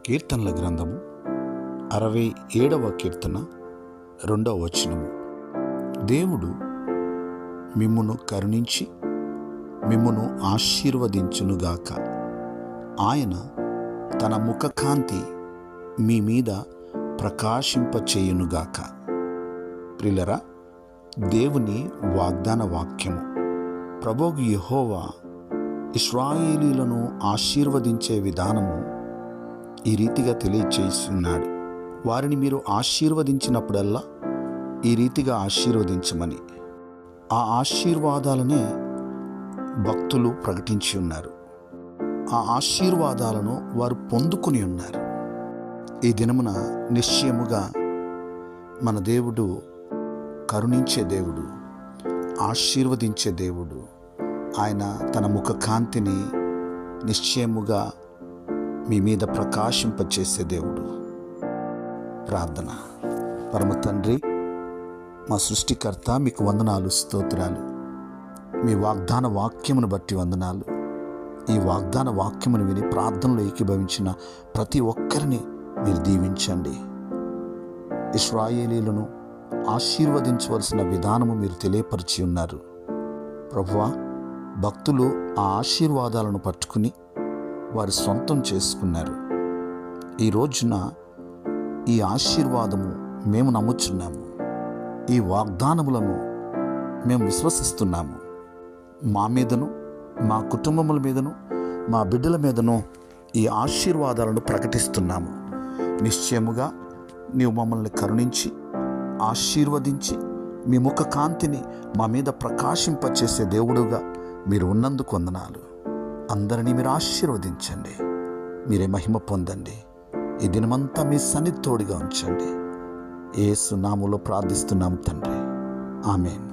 కీర్తనల గ్రంథము 67వ కీర్తన 2వ వచనము. దేవుడు మిమ్మును కరుణించి మిమ్మును ఆశీర్వదించునుగాక. ఆయన తన ముఖకాంతి మీ మీద ప్రకాశింపచేయునుగాక. ప్రియులరా, దేవుని వాగ్దాన వాక్యము. ప్రభువు యెహోవా ఇశ్రాయేలీయులను ఆశీర్వదించే విధానము ఈ రీతిగా తెలియచేస్తున్నాడు. వారిని మీరు ఆశీర్వదించినప్పుడల్లా ఈ రీతిగా ఆశీర్వదించమని. ఆ ఆశీర్వాదాలనే భక్తులు ప్రకటించి ఉన్నారు. ఆ ఆశీర్వాదాలను వారు పొందుకుని ఉన్నారు. ఈ దినమున నిశ్చయముగా మన దేవుడు కరుణించే దేవుడు, ఆశీర్వదించే దేవుడు. ఆయన తన ముఖ కాంతిని నిశ్చయముగా మీ మీద ప్రకాశింపచేసే దేవుడు. ప్రార్థన. పరమ తండ్రి, మా సృష్టికర్త, మీకు వందనాలు, స్తోత్రాలు. మీ వాగ్దాన వాక్యమును బట్టి వందనాలు. ఈ వాగ్దాన వాక్యమును విని ప్రార్థనలో ఏకీభవించిన ప్రతి ఒక్కరిని మీరు దీవించండి. ఇశ్రాయేలీయులను ఆశీర్వదించవలసిన విధానము మీరు తెలియపరిచి ఉన్నారు. ప్రభువా, భక్తులు ఆ ఆశీర్వాదాలను పట్టుకుని వారి సొంతం చేసుకున్నారు. ఈ రోజున ఈ ఆశీర్వాదము మేము నమ్ముచున్నాము. ఈ వాగ్దానములను మేము విశ్వసిస్తున్నాము. మా మీదను, మా కుటుంబముల మీదను, మా బిడ్డల మీదను ఈ ఆశీర్వాదాలను ప్రకటిస్తున్నాము. నిశ్చయముగా నీవు మమ్మల్ని కరుణించి ఆశీర్వదించి మీ ముఖ కాంతిని మా మీద ప్రకాశింపచేసే దేవుడుగా మీరు ఉన్నందుకు వందనాలు. అందరినీ మీరు ఆశీర్వదించండి. మీరే మహిమ పొందండి. ఈ దినమంతా మీ సన్నిధి తోడుగా ఉంచండి. యేసు నామములో ప్రార్థిస్తున్నాము తండ్రి. ఆమేన్.